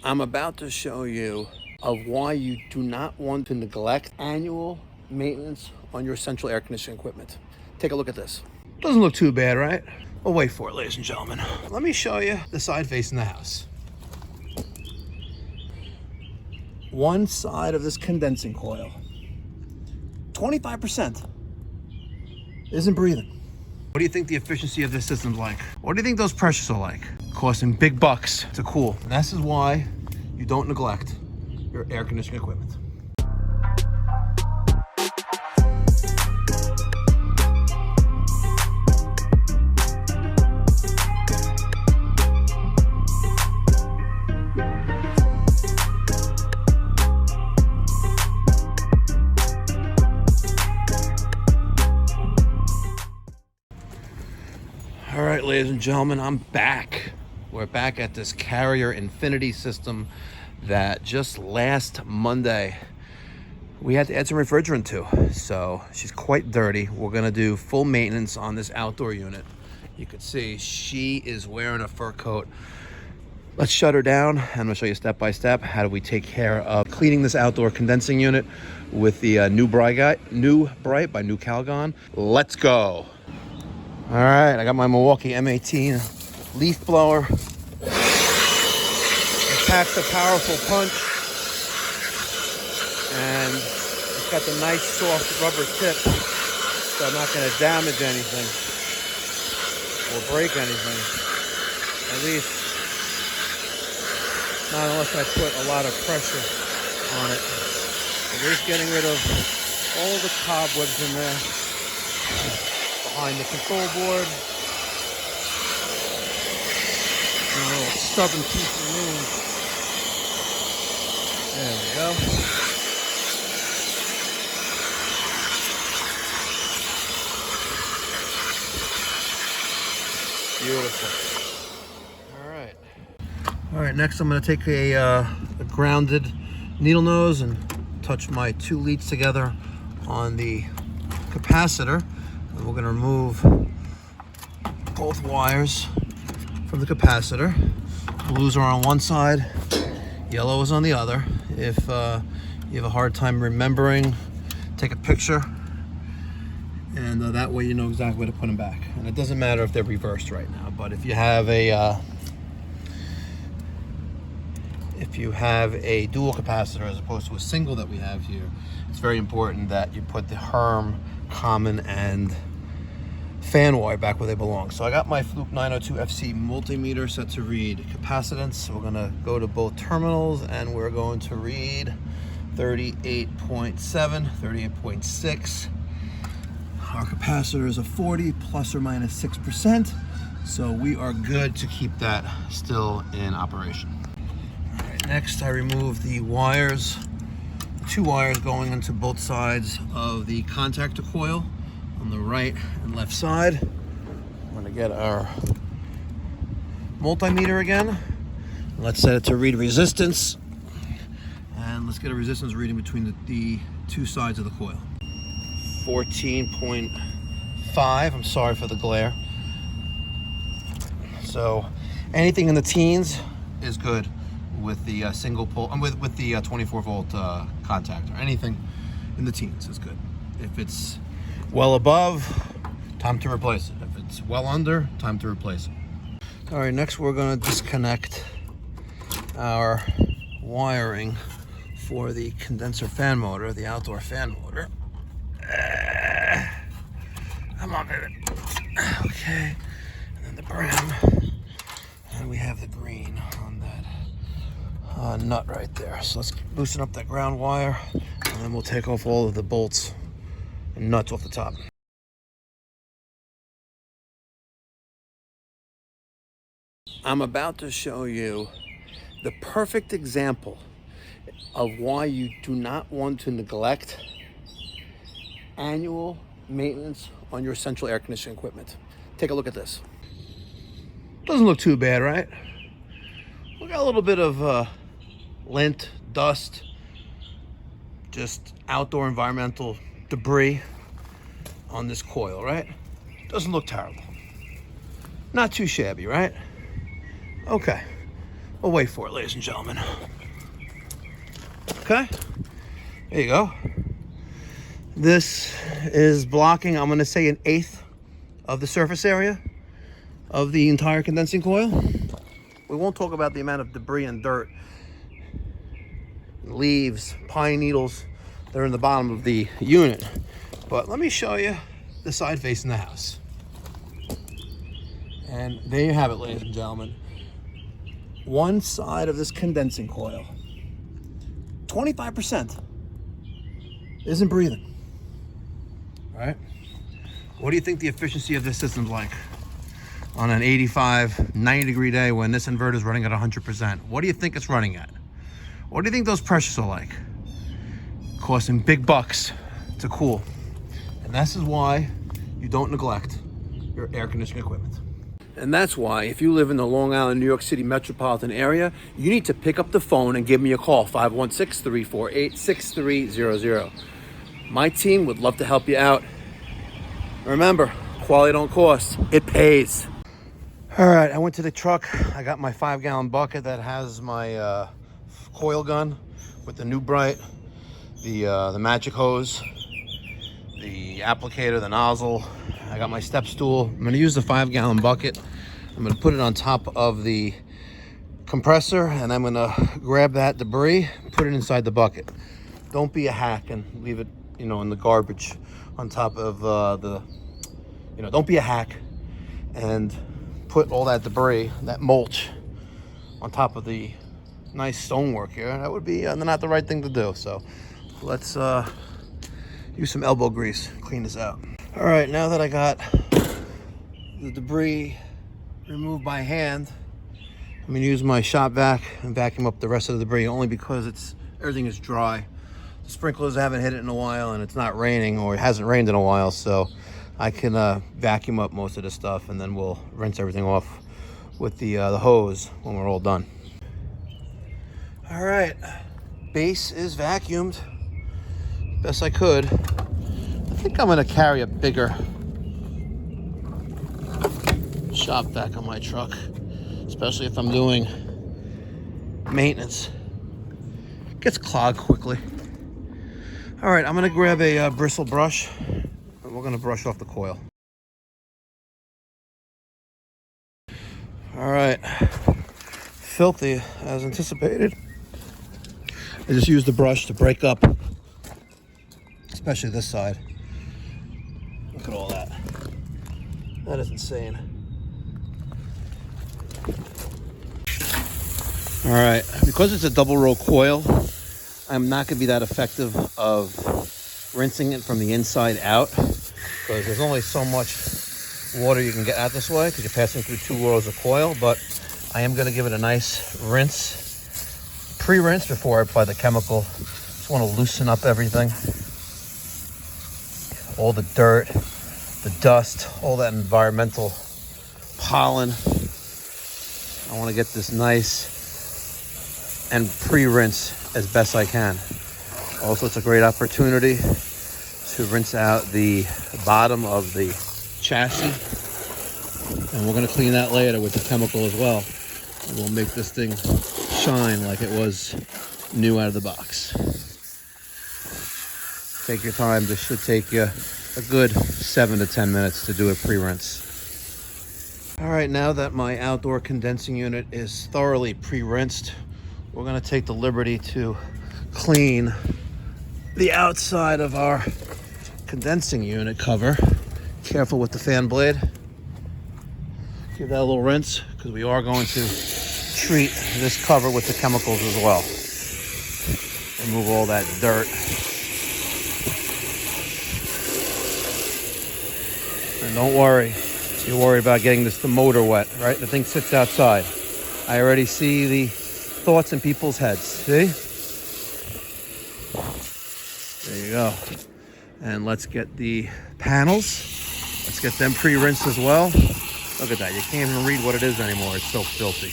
I'm about to show you of why you do not want to neglect annual maintenance on your central air conditioning equipment. Take a look at this. Doesn't look too bad, right? Well, wait for it, ladies and gentlemen. Let me show you the side facing the house. One side of this condensing coil, 25%, isn't breathing. What do you think the efficiency of this system's like? What do you think those pressures are like? Costing big bucks to cool. And this is why you don't neglect your air conditioning equipment. All right, ladies and gentlemen, I'm back. We're back at this Carrier Infinity system that just last Monday we had to add some refrigerant to. So she's quite dirty. We're gonna do full maintenance on this outdoor unit. You can see she is wearing a fur coat. Let's shut her down. I'm gonna show you step by step how do we take care of cleaning this outdoor condensing unit with the Nu-Brite by Nucalgon. Let's go. All right, I got my Milwaukee M18 leaf blower. It packs a powerful punch, and it's got the nice soft rubber tip, so I'm not going to damage anything or break anything. At least not unless I put a lot of pressure on it. It is getting rid of all the cobwebs in there. Behind the control board. And a little stubborn piece removed. There we go. Beautiful. All right, next I'm going to take a grounded needle nose and touch my two leads together on the capacitor. And we're going to remove both wires from the capacitor. Blues are on one side, yellow is on the other. If you have a hard time remembering, take a picture, and that way you know exactly where to put them back. And it doesn't matter if they're reversed right now, but if you have a dual capacitor as opposed to a single that we have here, it's very important that you put the Herm, common, and fan wire back where they belong. So I got my Fluke 902 FC multimeter set to read capacitance. So we're gonna go to both terminals and we're going to read 38.7, 38.6. Our capacitor is a 40 plus or minus 6%. So we are good to keep that still in operation. All right, next I remove the wires, two wires going into both sides of the contactor coil on the right and left side. We're gonna get our multimeter again. Let's set it to read resistance. And let's get a resistance reading between the two sides of the coil. 14.5, I'm sorry for the glare. So anything in the teens is good with the single pole, with the 24 volt contactor. Anything in the teens is good. If it's well above, time to replace it. If it's well under, time to replace it. All right, next we're going to disconnect our wiring for the condenser fan motor, the outdoor fan motor. Come on, baby. Okay, and then the brown, and we have the green on that nut right there. So let's loosen up that ground wire, and then we'll take off all of the bolts and nuts off the top. I'm about to show you the perfect example of why you do not want to neglect annual maintenance on your central air conditioning equipment. Take a look at this. Doesn't look too bad, right? We got a little bit of lint, dust, just outdoor environmental debris on this coil, right? Doesn't look terrible. Not too shabby, right? Okay. We'll wait for it, ladies and gentlemen. Okay, there you go. This is blocking, I'm gonna say, 1/8 of the surface area of the entire condensing coil. We won't talk about the amount of debris and dirt, leaves, pine needles that are in the bottom of the unit. But let me show you the side facing the house. And there you have it, ladies and gentlemen. One side of this condensing coil, 25% isn't breathing. All right? What do you think the efficiency of this system's like on an 85, 90 degree day when this inverter is running at 100%? What do you think it's running at? What do you think those pressures are like? Costing big bucks to cool. And this is why you don't neglect your air conditioning equipment. And that's why if you live in the Long Island, New York City metropolitan area, you need to pick up the phone and give me a call, 516-348-6300. My team would love to help you out. Remember, quality don't cost, it pays. All right, I went to the truck. I got my 5-gallon bucket that has my coil gun with the Nu-Brite, the magic hose, the applicator, the nozzle. I got my step stool. I'm gonna use the 5-gallon bucket. I'm gonna put it on top of the compressor, and I'm gonna grab that debris, put it inside the bucket. Don't be a hack and leave it, in the garbage on top of don't be a hack and put all that debris, that mulch, on top of the nice stonework here. That would be not the right thing to do. So let's use some elbow grease, clean this out. All right, now that I got the debris removed by hand, I'm gonna use my shop vac and vacuum up the rest of the debris, only because everything is dry. The sprinklers haven't hit it in a while, and it's not raining, or it hasn't rained in a while, so I can vacuum up most of the stuff, and then we'll rinse everything off with the hose when we're all done. All right, base is vacuumed best I could. I think I'm gonna carry a bigger shop vac on my truck, especially if I'm doing maintenance. It gets clogged quickly. All right, I'm gonna grab a bristle brush, and we're gonna brush off the coil. All right, filthy as anticipated. I just used the brush to break up, especially this side. Look at all that. That is insane. All right, because it's a double row coil, I'm not gonna be that effective of rinsing it from the inside out, because there's only so much water you can get out this way because you're passing through 2 rows of coil. But I am gonna give it a nice rinse, pre-rinse before I apply the chemical. Just wanna loosen up everything. All the dirt, the dust, all that environmental pollen. I wanna get this nice and pre-rinse as best I can. Also, it's a great opportunity to rinse out the bottom of the chassis, and we're going to clean that later with the chemical as well. And we'll make this thing shine like it was new out of the box. Take your time. This should take you a good 7 to 10 minutes to do a pre-rinse. All right, now that my outdoor condensing unit is thoroughly pre-rinsed, we're going to take the liberty to clean the outside of our condensing unit cover. Careful with the fan blade. Give that a little rinse, because we are going to treat this cover with the chemicals as well. Remove all that dirt. And don't worry, you're worried about getting the motor wet, right? The thing sits outside. I already see the thoughts in people's heads. See? There you go. And let's get the panels. Let's get them pre-rinsed as well. Look at that. You can't even read what it is anymore. It's so filthy.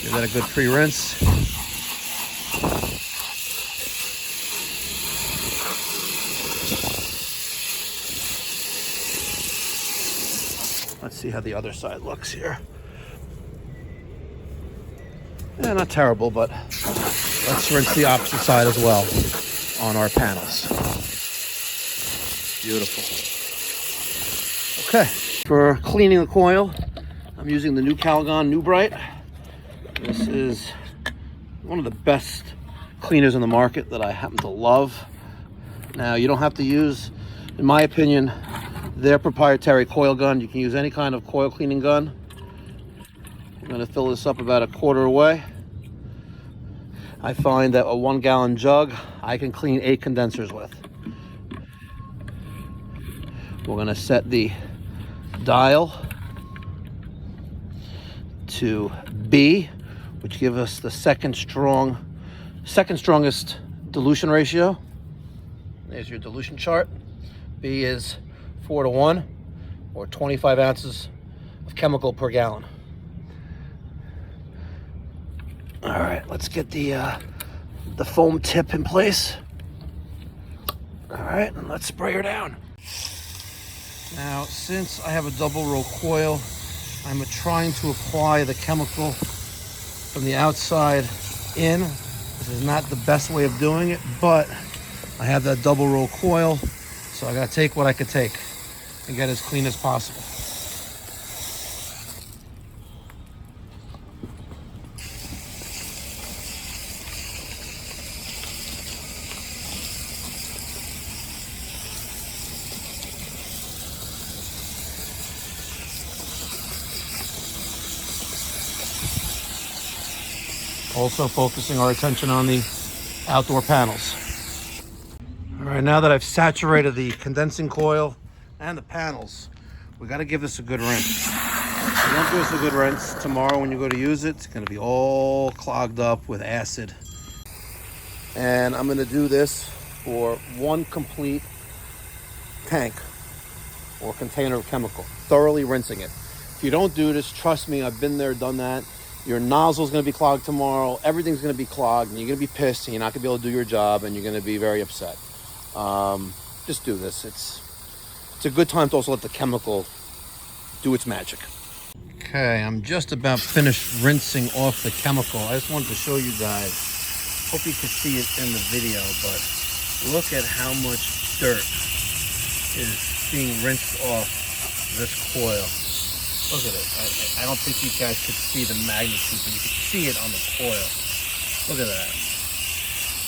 Give that a good pre-rinse. Let's see how the other side looks here. Not terrible, but let's rinse the opposite side as well on our panels. Beautiful. Okay, for cleaning the coil, I'm using the Nucalgon Nu-Brite. This is one of the best cleaners in the market that I happen to love. Now, you don't have to use, in my opinion, their proprietary coil gun. You can use any kind of coil cleaning gun. I'm going to fill this up about a quarter away. I find that a 1 gallon jug I can clean 8 condensers with. We're going to set the dial to B, which gives us the second strongest dilution ratio. There's your dilution chart. B is 4:1, or 25 ounces of chemical per gallon. All right, let's get the foam tip in place. All right, and let's spray her down. Now, since I have a double row coil, I'm trying to apply the chemical from the outside in. This is not the best way of doing it, but I have that double row coil, so I gotta take what I could take and get as clean as possible. Also focusing our attention on the outdoor panels. All right, now that I've saturated the condensing coil and the panels, we got to give this a good rinse. If you don't give this a good rinse, tomorrow when you go to use it, it's going to be all clogged up with acid. And I'm going to do this for 1 complete tank or container of chemical, thoroughly rinsing it. If you don't do this, trust me, I've been there, done that. Your nozzle's going to be clogged tomorrow. Everything's going to be clogged, and you're going to be pissed, and you're not going to be able to do your job, and you're going to be very upset. Just do this. It's a good time to also let the chemical do its magic. Okay, I'm just about finished rinsing off the chemical. I just wanted to show you guys. Hope you can see it in the video, but look at how much dirt is being rinsed off this coil. Look at it. I don't think you guys could see the magnitude, but you can see it on the coil. Look at that.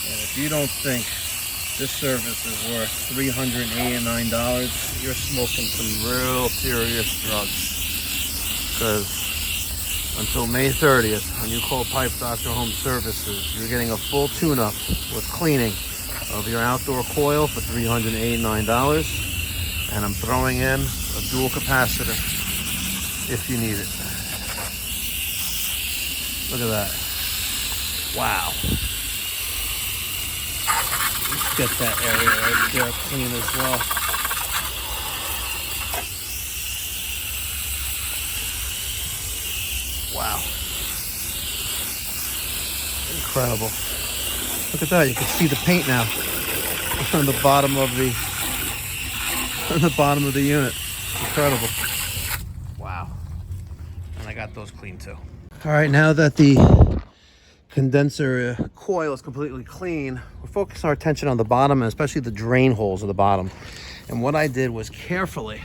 And if you don't think this service is worth $389, you're smoking some real serious drugs. Because until May 30th, when you call Pipe Doctor Home Services, you're getting a full tune-up with cleaning of your outdoor coil for $389. And I'm throwing in a dual capacitor if you need it. Look at that. Wow. Let's get that area right there clean as well. Wow. Incredible. Look at that. You can see the paint now on the bottom of the unit. Incredible. Wow. And I got those clean too. All right, now that the condenser coil is completely clean, we're focusing our attention on the bottom, and especially the drain holes at the bottom. And what I did was carefully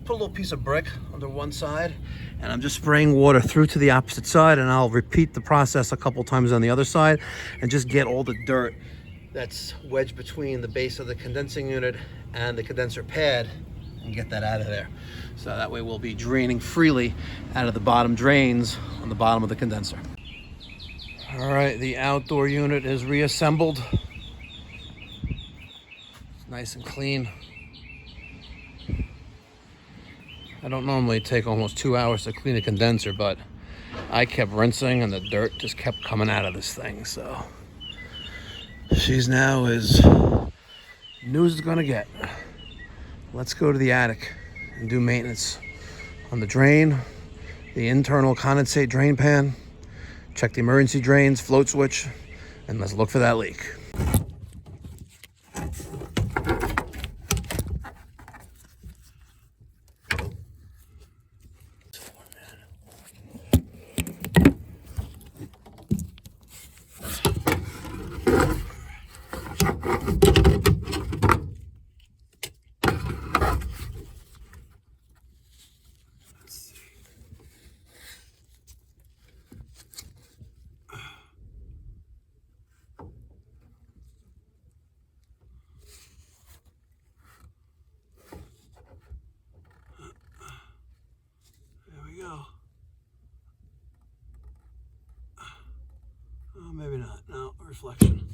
put a little piece of brick under one side, and I'm just spraying water through to the opposite side, and I'll repeat the process a couple times on the other side and just get all the dirt that's wedged between the base of the condensing unit and the condenser pad and get that out of there. So that way we'll be draining freely out of the bottom drains on the bottom of the condenser. All right, the outdoor unit is reassembled. It's nice and clean. I don't normally take almost 2 hours to clean a condenser, but I kept rinsing and the dirt just kept coming out of this thing. So she's now as new as it's gonna get. Let's go to the attic and do maintenance on the drain, the internal condensate drain pan, check the emergency drains, float switch, and let's look for that leak. maybe not. No, reflection.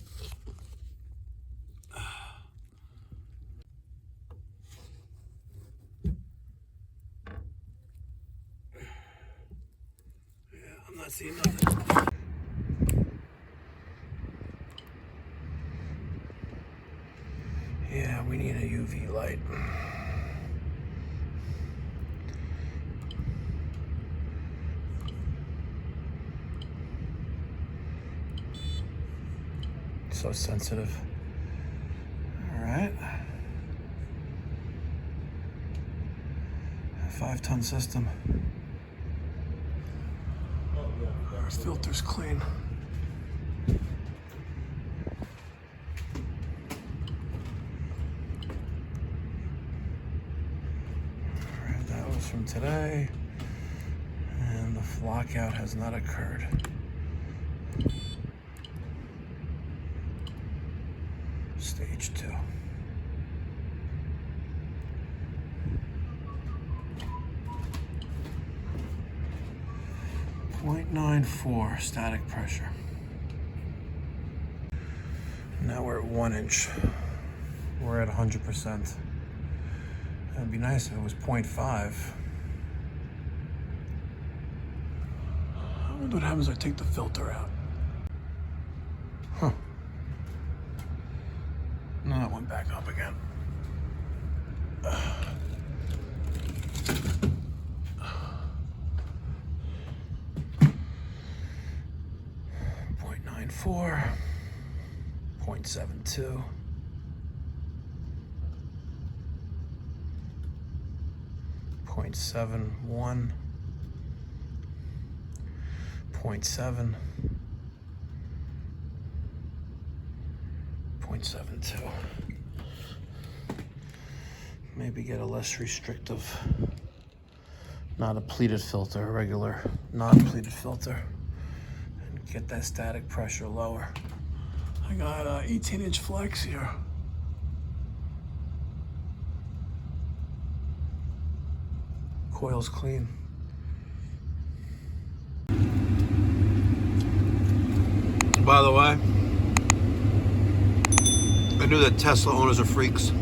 Yeah, I'm not seeing nothing. Yeah, we need a UV light. So sensitive. All right. A 5-ton system. Our filter's clean. All right, that was from today. And the lockout has not occurred. Stage 2. .94 static pressure. Now we're at 1 inch. We're at 100%. It'd be nice if it was 0.5. I wonder what happens if I take the filter out. Huh. No, that went back up again. 0.94, 0.72, 0.71, 0.7, 0.72. Maybe get a less restrictive, not a pleated filter, a regular non-pleated filter, and get that static pressure lower. I got 18-inch flex here. Coil's clean. By the way, I knew that Tesla owners are freaks.